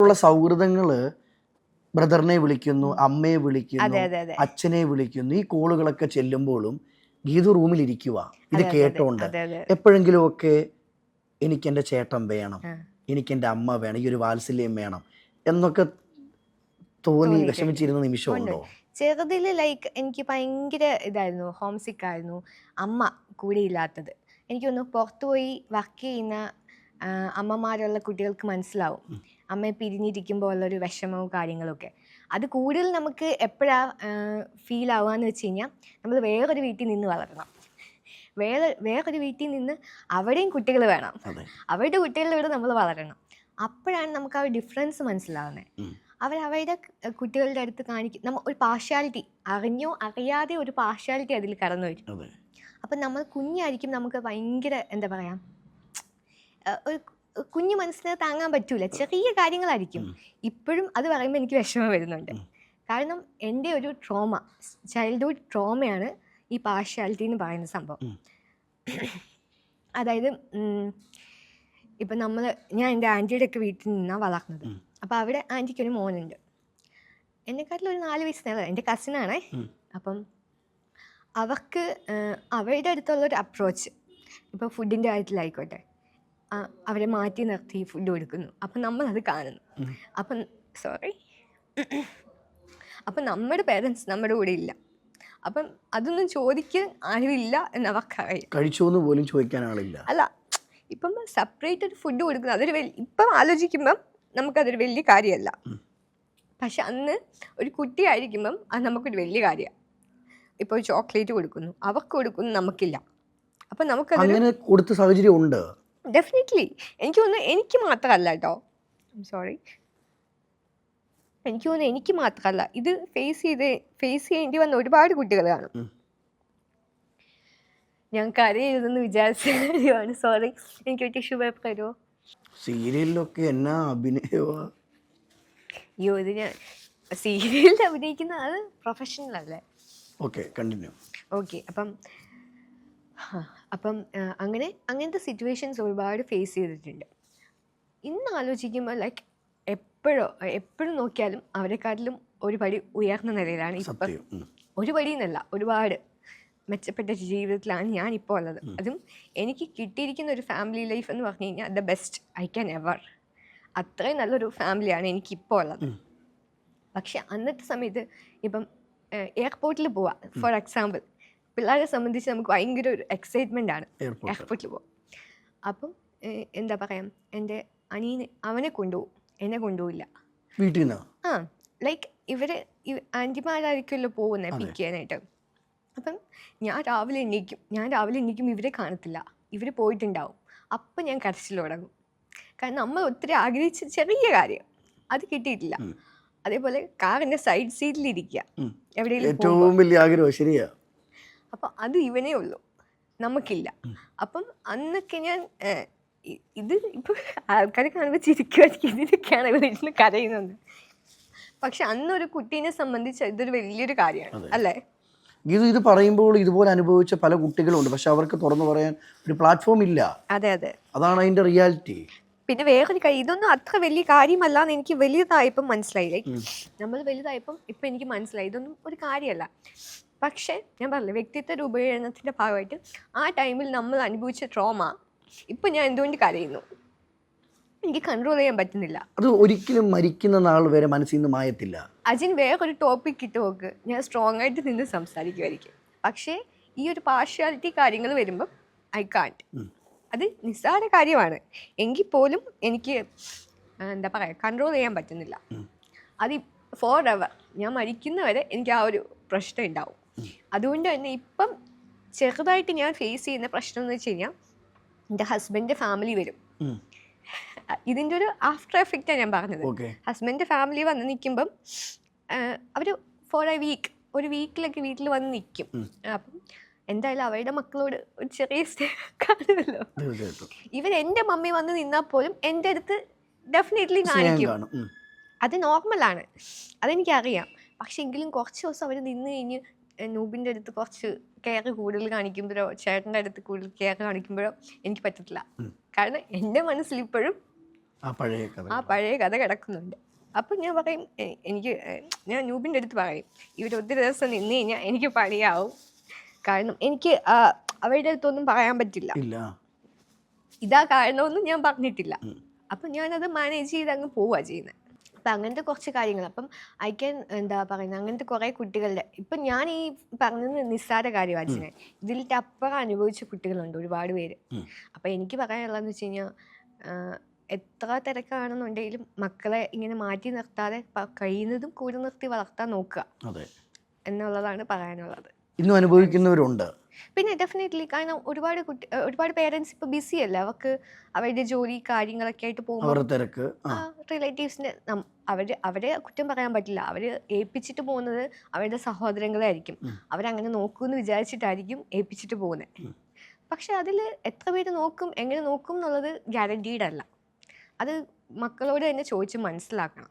ഇപ്പോഴുള്ള സൗഹൃദങ്ങൾ ബ്രദറിനെ വിളിക്കുന്നു, അമ്മയെ വിളിക്കുന്നു, അതെ അതെ അതെ അച്ഛനെ വിളിക്കുന്നു. ഈ കോളുകളൊക്കെ ചെല്ലുമ്പോഴും ഗീതു റൂമിലിരിക്കുക ഇത് കേട്ടോണ്ട് അതെ അതെ എപ്പോഴെങ്കിലും ഒക്കെ എനിക്കെൻ്റെ ചേട്ടൻ വേണം, ആ, എനിക്കെൻ്റെ അമ്മ വേണം, ഈ ഒരു വാത്സല്യം വേണം എന്നൊക്കെ തോന്നി തോന്നിയിട്ടുണ്ട്. വിഷമിച്ചിരുന്ന നിമിഷമുണ്ടോ? ചെറുതിൽ ലൈക്ക് എനിക്ക് ഭയങ്കര ഇതായിരുന്നു, ഹോം സിക്ക് ആയിരുന്നു അമ്മ കൂടെ ഇല്ലാത്തത്. എനിക്കൊന്ന് പുറത്തു പോയി വർക്ക് ചെയ്യുന്ന അമ്മമാരുള്ള കുട്ടികൾക്ക് മനസ്സിലാവും അമ്മയെ പിരിഞ്ഞിരിക്കുമ്പോൾ ഉള്ളൊരു വിഷമവും കാര്യങ്ങളൊക്കെ. അത് കൂടുതൽ നമുക്ക് എപ്പോഴാണ് ഫീൽ ആവുകയെന്ന് വെച്ച് കഴിഞ്ഞാൽ നമ്മൾ വേറൊരു വീട്ടിൽ നിന്ന് വളരണം, വേറൊരു വീട്ടിൽ നിന്ന് അവിടെയും കുട്ടികൾ വേണം, അതെ. അവരുടെ കുട്ടികളിലൂടെ നമ്മൾ വളരണം. അപ്പോഴാണ് നമുക്ക് ആ ഒരു ഡിഫറൻസ് മനസ്സിലാവുന്നത്. ഉം. അവരവരുടെ കുട്ടികളുടെ അടുത്ത് കാണിക്കും നമ്മൾ ഒരു പാർഷ്യാലിറ്റി, അറിഞ്ഞോ അറിയാതെ ഒരു പാർഷ്യാലിറ്റി അതിൽ കടന്നു വരും. അതെ. അപ്പം നമ്മൾ കുഞ്ഞായിരിക്കും, നമുക്ക് ഭയങ്കര എന്താ പറയുക, ഒരു കുഞ്ഞു മനസ്സിന് താങ്ങാൻ പറ്റൂല, ചെറിയ കാര്യങ്ങളായിരിക്കും. ഇപ്പോഴും അത് പറയുമ്പോൾ എനിക്ക് വിഷമം വരുന്നുണ്ട്. കാരണം എൻ്റെ ഒരു ട്രോമ, ചൈൽഡ്ഹുഡ് ട്രോമയാണ് ഈ പാർഷ്യാലിറ്റി എന്ന് പറയുന്ന സംഭവം. അതായത് ഇപ്പം ഞാൻ എൻ്റെ ആൻറ്റിയുടെ ഒക്കെ വീട്ടിൽ നിന്നാണ് വളർന്നത്. അപ്പോൾ അവിടെ ആൻറ്റിക്കൊരു മോനുണ്ട്, എന്നെക്കാട്ടിലും ഒരു 4 വയസ്സ് നേരം, എൻ്റെ കസിനാണേ. അപ്പം അവർക്ക് അവരുടെ അടുത്തുള്ളൊരു അപ്രോച്ച്, ഇപ്പോൾ ഫുഡിൻ്റെ കാര്യത്തിലായിക്കോട്ടെ, അവരെ മാറ്റി നിർത്തി ഫുഡ് കൊടുക്കുന്നു. അപ്പം നമ്മളത് കാണുന്നു. അപ്പം നമ്മുടെ പേരൻസ് നമ്മുടെ കൂടെ ഇല്ല. അപ്പം അതൊന്നും ചോദിക്കാൻ ആരുമില്ല എന്ന് അവർക്കറിയാം. കഴിച്ചോന്ന് പോലും ചോദിക്കാൻ ആളില്ല. അല്ല, ഇപ്പം സെപ്പറേറ്റ് ഒരു ഫുഡ് കൊടുക്കുന്നത് അതൊരു ഇപ്പം ആലോചിക്കുമ്പം നമുക്കതൊരു വലിയ കാര്യമല്ല. പക്ഷെ അന്ന് ഒരു കുട്ടിയായിരിക്കുമ്പം അത് നമുക്കൊരു വലിയ കാര്യമാണ്. ഇപ്പോൾ ചോക്ലേറ്റ് കൊടുക്കുന്നു, അവർക്ക് കൊടുക്കുന്നു, നമുക്കില്ല. അപ്പം നമുക്കത് അങ്ങനെ കൊടുത്ത സാഹചര്യം ഉണ്ട്. ഡെഫിനറ്റ്ലി. എനിക്ക് തോന്നുന്നു എനിക്ക് മാത്രമല്ല കേട്ടോ, സോറി, എനിക്ക് തോന്നുന്നു എനിക്ക് മാത്രമല്ല, ഇത് ഫേസ് ചെയ്യേണ്ടി വന്ന ഒരുപാട് കുട്ടികൾ കാണും. ഞാൻ കരയെഴുതെന്ന് വിചാരിച്ചാണ്, സോറി. എനിക്ക് ഒരു ടിഷ്യൂ പേപ്പർ തരുമോ? സീരിയലിലൊക്കെ എന്നാ അഭിനയമാ. അയ്യോ, ഇത് ഞാൻ സീരിയലിൽ അഭിനയിക്കുന്ന അത് പ്രൊഫഷണൽ അല്ലേ. Okay, continue. ഓക്കെ. അപ്പം അങ്ങനത്തെ സിറ്റുവേഷൻസ് ഒരുപാട് ഫേസ് ചെയ്തിട്ടുണ്ട്. ഇന്ന് ആലോചിക്കുമ്പോൾ ലൈക്ക് എപ്പോഴും നോക്കിയാലും അവരെക്കാട്ടിലും ഒരു പടി ഉയർന്ന നിലയിലാണ് ഇപ്പം. ഒരു പടി എന്നല്ല, ഒരുപാട് മെച്ചപ്പെട്ട ജീവിതത്തിലാണ് ഞാനിപ്പോൾ ഉള്ളത്. അതും എനിക്ക് കിട്ടിയിരിക്കുന്ന ഒരു ഫാമിലി ലൈഫ് എന്ന് പറഞ്ഞു കഴിഞ്ഞാൽ the best I can ever. അത്രയും നല്ലൊരു ഫാമിലിയാണ് എനിക്കിപ്പോൾ ഉള്ളത്. പക്ഷെ അന്നത്തെ സമയത്ത് ഇപ്പം എയർപോർട്ടിൽ പോവാം ഫോർ എക്സാമ്പിൾ, പിള്ളേരെ സംബന്ധിച്ച് നമുക്ക് ഭയങ്കര ഒരു എക്സൈറ്റ്മെൻ്റ് ആണ് എയർപോർട്ടിൽ പോവാം. അപ്പം എന്താ പറയാം, എൻ്റെ അനിയന് അവനെ കൊണ്ടുപോകും, എന്നെ കൊണ്ടുപോകില്ല വീട്ടിൽ നിന്ന്. ലൈക്ക് ആൻറ്റിമാരായിരിക്കുമല്ലോ പോകുന്നത് പിക്ക് ചെയ്യാനായിട്ട്. അപ്പം ഞാൻ രാവിലെ എണീക്കും, ഇവരെ കാണത്തില്ല, ഇവർ പോയിട്ടുണ്ടാവും. അപ്പം ഞാൻ കരച്ചിൽ തുടങ്ങും. കാരണം നമ്മൾ ഒത്തിരി ആഗ്രഹിച്ച ചെറിയ കാര്യം അത് കിട്ടിയിട്ടില്ല. അതേപോലെ കാറിൻ്റെ സൈഡ് സീറ്റിലിരിക്കുക എവിടെയെങ്കിലും, ഏറ്റവും വലിയ ആഗ്രഹം. ശരിയാ. അപ്പം അത് ഇവനേ ഉള്ളൂ, നമുക്കില്ല. അപ്പം അന്നൊക്കെ ഞാൻ ഇത് ഇപ്പോൾ ആൾക്കാർ കാണുമ്പോൾ ചിരിക്കുമായിരിക്കും, ഇതിനൊക്കെയാണ് വീട്ടിൽ കരയുന്നത്. പക്ഷെ അന്നൊരു കുട്ടീനെ സംബന്ധിച്ച് ഇതൊരു വലിയൊരു കാര്യമാണ് അല്ലേ. ഇത് പറയുമ്പോൾ ഇതുപോലെ അനുഭവിച്ച പല കുട്ടികളുണ്ട്, പക്ഷെ അവർക്ക് തുറന്നു പറയാൻ ഒരു പ്ലാറ്റ്ഫോം ഇല്ല. അതെ അതെ, അതാണ് അതിൻ്റെ റിയാലിറ്റി. പിന്നെ വേറൊരു കാര്യം, ഇതൊന്നും അത്ര വലിയ കാര്യമല്ല എന്ന് എനിക്ക് വലുതായപ്പം മനസ്സിലായി. ലൈക്ക് നമ്മൾ വലുതായപ്പം ഇപ്പം എനിക്ക് മനസ്സിലായി ഇതൊന്നും ഒരു കാര്യമല്ല. പക്ഷേ ഞാൻ പറഞ്ഞില്ല, വ്യക്തിത്വ രൂപീകരണത്തിൻ്റെ ഭാഗമായിട്ട് ആ ടൈമിൽ നമ്മൾ അനുഭവിച്ച ട്രോമ ഇപ്പം ഞാൻ എന്തുകൊണ്ട് കരയുന്നു, എനിക്ക് കൺട്രോൾ ചെയ്യാൻ പറ്റുന്നില്ല. അത് ഒരിക്കലും മരിക്കുന്ന നാൾ വരെ മനസ്സിൽ നിന്ന് മായത്തില്ല. അതിന് വേറൊരു ടോപ്പിക് ഇട്ട് നോക്ക്, ഞാൻ സ്ട്രോങ് ആയിട്ട് നിന്ന് സംസാരിക്കുമായിരിക്കും. പക്ഷേ ഈ ഒരു പാർഷ്യാലിറ്റി കാര്യങ്ങൾ വരുമ്പം ഐ കാൺട്ട്. അത് നിസ്സാര കാര്യമാണ് എങ്കിൽ പോലും എനിക്ക് എന്താ പറയുക, കൺട്രോൾ ചെയ്യാൻ പറ്റുന്നില്ല. അത് ഫോർ എവർ ഞാൻ മരിക്കുന്നവരെ എനിക്ക് ആ ഒരു പ്രശ്നം ഉണ്ടാവും. അതുകൊണ്ട് തന്നെ ഇപ്പം ചെറുതായിട്ട് ഞാൻ ഫേസ് ചെയ്യുന്ന പ്രശ്നം എന്ന് വെച്ച് കഴിഞ്ഞാൽ എൻ്റെ ഹസ്ബൻഡിൻ്റെ ഫാമിലി വരും. ഇതിൻ്റെ ഒരു ആഫ്റ്റർ എഫക്റ്റാണ് ഞാൻ പറഞ്ഞത്. ഹസ്ബൻഡിൻ്റെ ഫാമിലി വന്ന് നിൽക്കുമ്പം അവർ ഫോർ എ വീക്ക്, ഒരു വീക്കിലൊക്കെ വീട്ടിൽ വന്ന് നിൽക്കും. അപ്പം എന്തായാലും അവരുടെ മക്കളോട് ഒരു ചെറിയ കാണുമല്ലോ. എൻ്റെ മമ്മി വന്ന് നിന്നാൽ പോലും എൻ്റെ അടുത്ത് ഡെഫിനറ്റ്ലി കാണിക്കും. അത് നോർമലാണ്, അതെനിക്കറിയാം. പക്ഷെ എങ്കിലും കുറച്ച് ദിവസം അവർ നിന്ന് കഴിഞ്ഞ് നൂബിൻ്റെ അടുത്ത് കുറച്ച് കെയർ കൂടുതൽ കാണിക്കുമ്പോഴോ ചേട്ടൻ്റെ അടുത്ത് കൂടുതൽ കെയർ കാണിക്കുമ്പോഴോ എനിക്ക് പറ്റത്തില്ല. കാരണം എൻ്റെ മനസ്സിൽ ഇപ്പോഴും ആ പഴയ കഥ. ആ പഴയ കഥ കിടക്കുന്നുണ്ട്. അപ്പം ഞാൻ പറയും എനിക്ക് ഞാൻ നൂബിൻ്റെ അടുത്ത് പറയും ഇവർ ഒത്തിരി ദിവസം നിന്ന് കഴിഞ്ഞാൽ എനിക്ക് പണിയാവും. കാരണം എനിക്ക് അവരുടെ അടുത്തൊന്നും പറയാൻ പറ്റില്ല, ഇല്ല. ഇതാ കാരണമെന്നും ഞാൻ പറഞ്ഞിട്ടില്ല. അപ്പം ഞാനത് മാനേജ് ചെയ്ത് അങ്ങ് പോവുക ചെയ്യുന്നത്. അപ്പം അങ്ങനത്തെ കുറച്ച് കാര്യങ്ങൾ. അപ്പം ഐ ക്യാൻ എന്താ പറയുന്നത്, അങ്ങനത്തെ കുറേ കുട്ടികളുടെ ഇപ്പം ഞാൻ ഈ പറഞ്ഞത് നിസ്സാര കാര്യമാണ് ഞാൻ, ഇതിലിട്ട് അപ്പുറം അനുഭവിച്ച കുട്ടികളുണ്ട് ഒരുപാട് പേര്. അപ്പം എനിക്ക് പറയാനുള്ളതെന്ന് വെച്ച് കഴിഞ്ഞാൽ എത്ര തിരക്കാണെന്നുണ്ടെങ്കിലും മക്കളെ ഇങ്ങനെ മാറ്റി നിർത്താതെ കഴിയുന്നതും കൂടെ നിർത്തി വളർത്താൻ നോക്കുക എന്നുള്ളതാണ് പറയാനുള്ളത്. ഇന്നും അനുഭവിക്കുന്നവരുണ്ട്. പിന്നെ ഡെഫിനറ്റ്ലി, കാരണം ഒരുപാട് പേരൻസ് ഇപ്പോൾ ബിസി അല്ല, അവർക്ക് അവരുടെ ജോലി കാര്യങ്ങളൊക്കെ ആയിട്ട് പോകുമ്പോൾ തിരക്ക് റിലേറ്റീവ്സിൻ്റെ അവരെ കുറ്റം പറയാൻ പറ്റില്ല. അവർ ഏൽപ്പിച്ചിട്ട് പോകുന്നത് അവരുടെ സഹോദരങ്ങളായിരിക്കും. അവരങ്ങനെ നോക്കുമെന്ന് വിചാരിച്ചിട്ടായിരിക്കും ഏൽപ്പിച്ചിട്ട് പോകുന്നത്. പക്ഷെ അതിൽ എത്ര പേര് നോക്കും, എങ്ങനെ നോക്കും എന്നുള്ളത് ഗ്യാരണ്ടീഡ് അല്ല. അത് മക്കളോട് തന്നെ ചോദിച്ച് മനസ്സിലാക്കണം.